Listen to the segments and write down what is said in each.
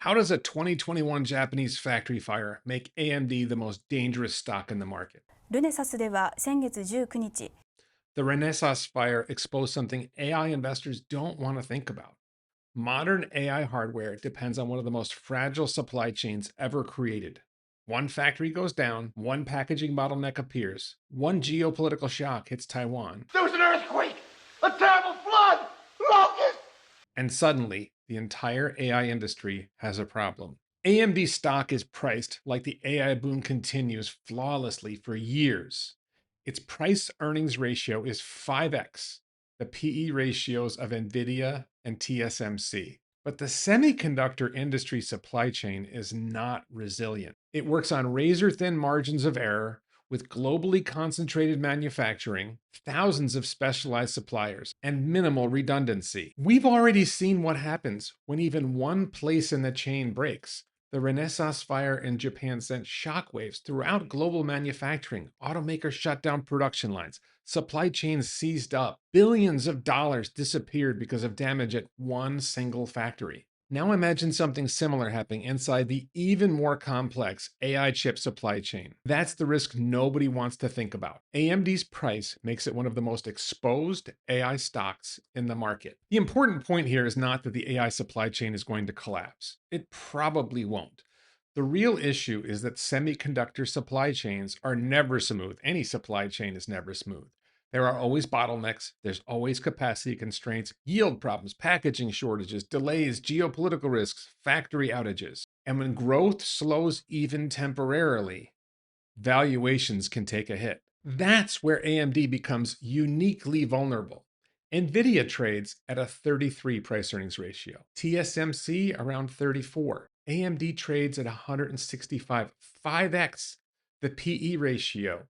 How does a 2021 Japanese factory fire make AMD the most dangerous stock in the market? ルネサスでは先月19日、The Renaissance fire exposed something AI investors don't want to think about. Modern AI hardware depends on one of the most fragile supply chains ever created. One factory goes down, one packaging bottleneck appears, one geopolitical shock hits Taiwan, There was an earthquake, a terrible flood, locusts. and suddenly the entire AI industry has a problem. AMD stock is priced like the AI boom continues flawlessly for years. Its price earnings ratio is 5x the PE ratios of Nvidia and TSMC. But the semiconductor industry supply chain is not resilient. It works on razor thin margins of error with globally concentrated manufacturing, thousands of specialized suppliers, and minimal redundancy. We've already seen what happens when even one place in the chain breaks. The Renaissance fire in Japan sent shockwaves throughout global manufacturing. Automakers shut down production lines. Supply chains seized up. Billions of dollars disappeared because of damage at one single factory. Now imagine something similar happening inside the even more complex AI chip supply chain. That's the risk nobody wants to think about. AMD's price makes it one of the most exposed AI stocks in the market. The important point here is not that the AI supply chain is going to collapse. It probably won't. The real issue is that semiconductor supply chains are never smooth. Any supply chain is never smooth. There are always bottlenecks, there's always capacity constraints, yield problems, packaging shortages, delays, geopolitical risks, factory outages. And when growth slows even temporarily, valuations can take a hit. That's where AMD becomes uniquely vulnerable. Nvidia trades at a 33 price earnings ratio, TSMC around 34. AMD trades at 165, 5x the PE ratio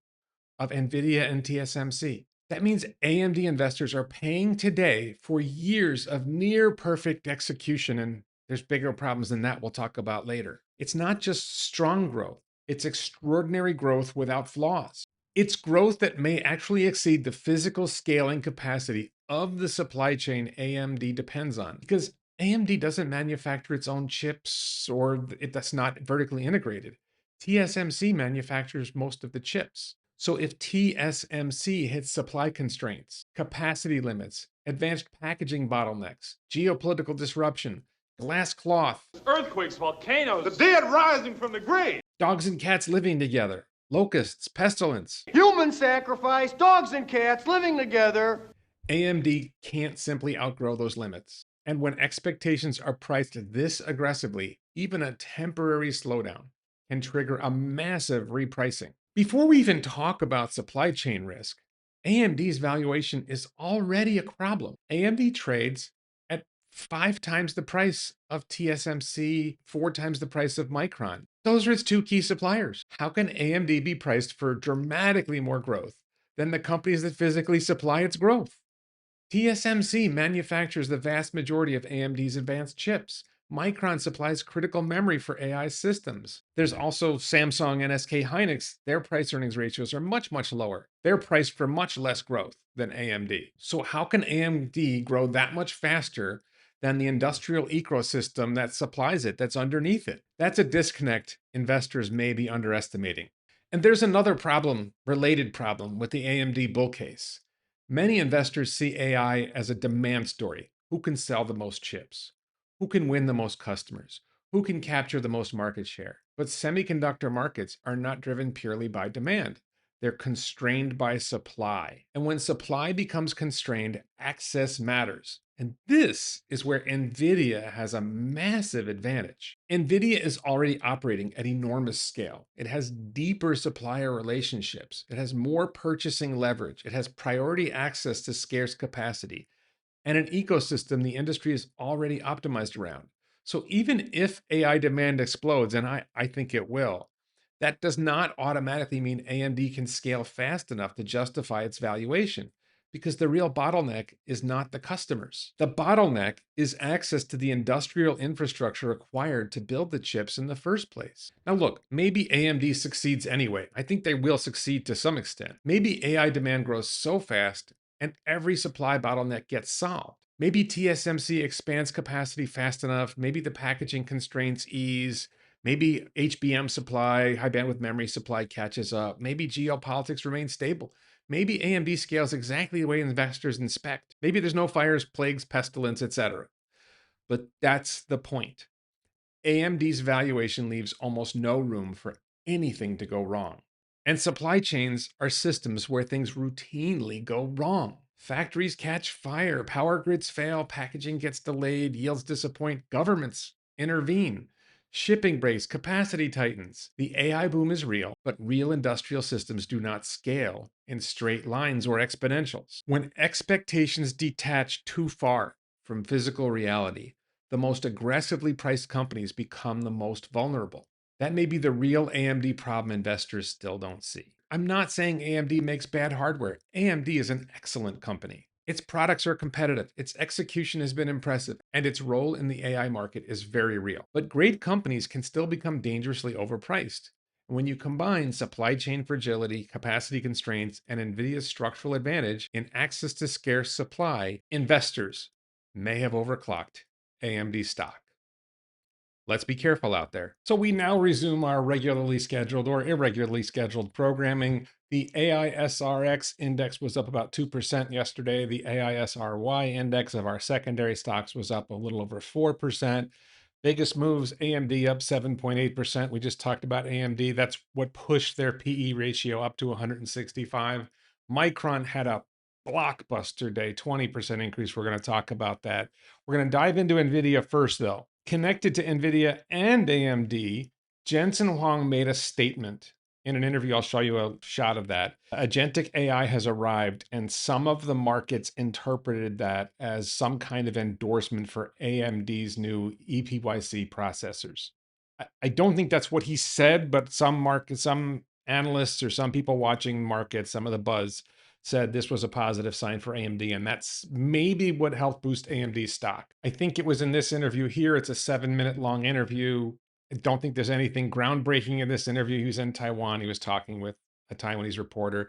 of Nvidia and TSMC. That means AMD investors are paying today for years of near perfect execution, and there's bigger problems than that we'll talk about later. It's not just strong growth, it's extraordinary growth without flaws. It's growth that may actually exceed the physical scaling capacity of the supply chain AMD depends on, because AMD doesn't manufacture its own chips or that's not vertically integrated. TSMC manufactures most of the chips. So if TSMC hits supply constraints, capacity limits, advanced packaging bottlenecks, geopolitical disruption, glass cloth, Earthquakes, volcanoes, the dead rising from the grave. dogs and cats living together, locusts, pestilence, Human sacrifice, dogs and cats living together. AMD can't simply outgrow those limits. And when expectations are priced this aggressively, even a temporary slowdown can trigger a massive repricing. Before we even talk about supply chain risk, AMD's valuation is already a problem. AMD trades at 5 times the price of TSMC, 4 times the price of Micron. Those are its two key suppliers. How can AMD be priced for dramatically more growth than the companies that physically supply its growth? TSMC manufactures the vast majority of AMD's advanced chips. Micron supplies critical memory for AI systems. There's also Samsung and SK Hynix. Their price earnings ratios are much, much lower. They're priced for much less growth than AMD. So, how can AMD grow that much faster than the industrial ecosystem that supplies it, that's underneath it? That's a disconnect investors may be underestimating. And there's another problem, related problem, with the AMD bull case. Many investors see AI as a demand story. Who can sell the most chips? Who can win the most customers? Who can capture the most market share? But semiconductor markets are not driven purely by demand. They're constrained by supply. And when supply becomes constrained, access matters. And this is where Nvidia has a massive advantage. Nvidia is already operating at enormous scale. It has deeper supplier relationships. It has more purchasing leverage. It has priority access to scarce capacity and an ecosystem the industry is already optimized around. So even if AI demand explodes, and I think it will, that does not automatically mean AMD can scale fast enough to justify its valuation, because the real bottleneck is not the customers. The bottleneck is access to the industrial infrastructure required to build the chips in the first place. Now look, maybe AMD succeeds anyway. I think they will succeed to some extent. Maybe AI demand grows so fast and every supply bottleneck gets solved. Maybe TSMC expands capacity fast enough. Maybe the packaging constraints ease. Maybe HBM supply, high bandwidth memory supply catches up. Maybe geopolitics remain stable. Maybe AMD scales exactly the way investors inspect. Maybe there's no fires, plagues, pestilence, etc. But that's the point. AMD's valuation leaves almost no room for anything to go wrong. And supply chains are systems where things routinely go wrong. Factories catch fire, power grids fail, packaging gets delayed, yields disappoint, governments intervene, shipping breaks, capacity tightens. The AI boom is real, but real industrial systems do not scale in straight lines or exponentials. When expectations detach too far from physical reality, the most aggressively priced companies become the most vulnerable. That may be the real AMD problem investors still don't see. I'm not saying AMD makes bad hardware. AMD is an excellent company. Its products are competitive, its execution has been impressive, and its role in the AI market is very real. But great companies can still become dangerously overpriced. When you combine supply chain fragility, capacity constraints, and Nvidia's structural advantage in access to scarce supply, investors may have overclocked AMD stock. Let's be careful out there. So we now resume our regularly scheduled or irregularly scheduled programming. The AISRX index was up about 2% yesterday. The AISRY index of our secondary stocks was up a little over 4%. Biggest moves, AMD up 7.8%. We just talked about AMD. That's what pushed their PE ratio up to 165. Micron had a blockbuster day, 20% increase. We're going to talk about that. We're going to dive into Nvidia first, though. Connected to Nvidia and AMD, Jensen Huang made a statement in an interview. I'll show you a shot of that. Agentic AI has arrived, and some of the markets interpreted that as some kind of endorsement for AMD's new EPYC processors. I don't think that's what he said, but some analysts or some people watching markets, some of the buzz said this was a positive sign for AMD, and that's maybe what helped boost AMD's stock. I think it was in this interview here. It's a 7-minute long interview. I don't think there's anything groundbreaking in this interview. He was in Taiwan. He was talking with a Taiwanese reporter.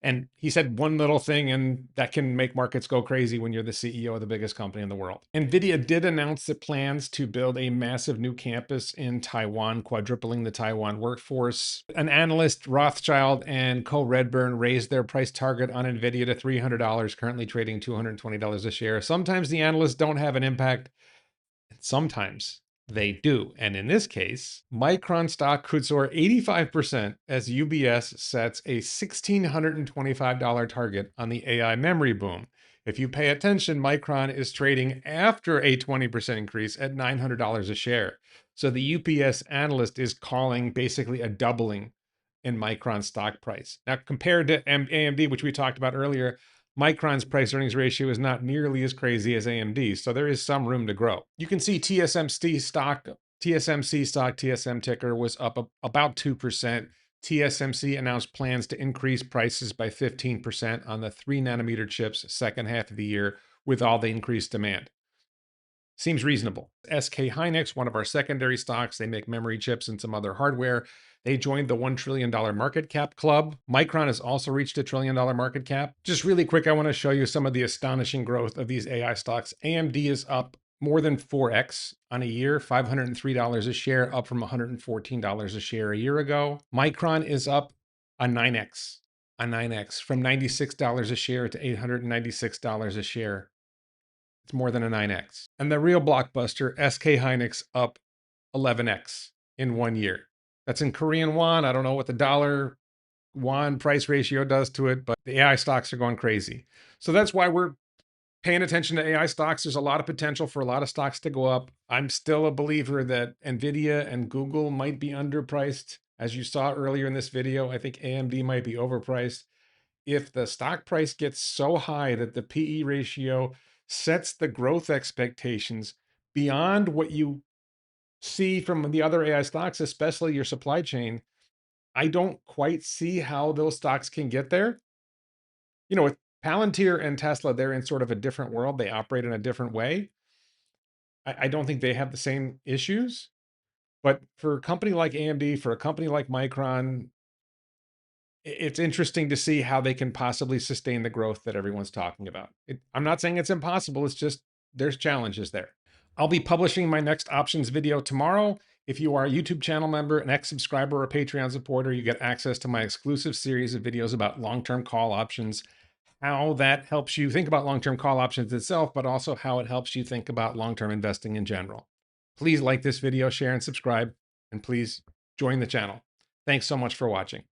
And he said one little thing, and that can make markets go crazy when you're the CEO of the biggest company in the world. Nvidia did announce the plans to build a massive new campus in Taiwan, quadrupling the Taiwan workforce. An analyst, Rothschild and Co. Redburn, raised their price target on Nvidia to $300, currently trading $220 a share. Sometimes the analysts don't have an impact, and sometimes they do. And in this case, Micron stock could soar 85% as UBS sets a $1,625 target on the AI memory boom. If you pay attention, Micron is trading after a 20% increase at $900 a share. So the UPS analyst is calling basically a doubling in Micron stock price. Now, compared to AMD, which we talked about earlier, Micron's price earnings ratio is not nearly as crazy as AMD, so there is some room to grow. You can see TSMC stock, TSM ticker was up about 2%. TSMC announced plans to increase prices by 15% on the 3-nanometer chips second half of the year with all the increased demand. Seems reasonable. SK Hynix, one of our secondary stocks, they make memory chips and some other hardware. They joined the $1 trillion market cap club. Micron has also reached $1 trillion market cap. Just really quick, I want to show you some of the astonishing growth of these AI stocks. AMD is up more than 4x on a year, $503 a share, up from $114 a share a year ago. Micron is up a 9x, from $96 a share to $896 a share. It's more than a 9x. And the real blockbuster, SK Hynix, up 11x in 1 year. That's in Korean won. I don't know what the dollar won price ratio does to it, but the AI stocks are going crazy. So that's why we're paying attention to AI stocks. There's a lot of potential for a lot of stocks to go up. I'm still a believer that Nvidia and Google might be underpriced. As you saw earlier in this video, I think AMD might be overpriced. If the stock price gets so high that the PE ratio sets the growth expectations beyond what you see from the other AI stocks, especially your supply chain, I don't quite see how those stocks can get there. You know, with Palantir and Tesla, they're in sort of a different world. They operate in a different way. I don't think they have the same issues. But for a company like AMD, for a company like Micron, It's interesting to see how they can possibly sustain the growth that everyone's talking about. I'm not saying it's impossible. It's just there's challenges there. I'll be publishing my next options video tomorrow. If you are a YouTube channel member, an ex-subscriber, or a Patreon supporter, you get access to my exclusive series of videos about long-term call options, how that helps you think about long-term call options itself, but also how it helps you think about long-term investing in general. Please like this video, share, and subscribe, and please join the channel. Thanks so much for watching.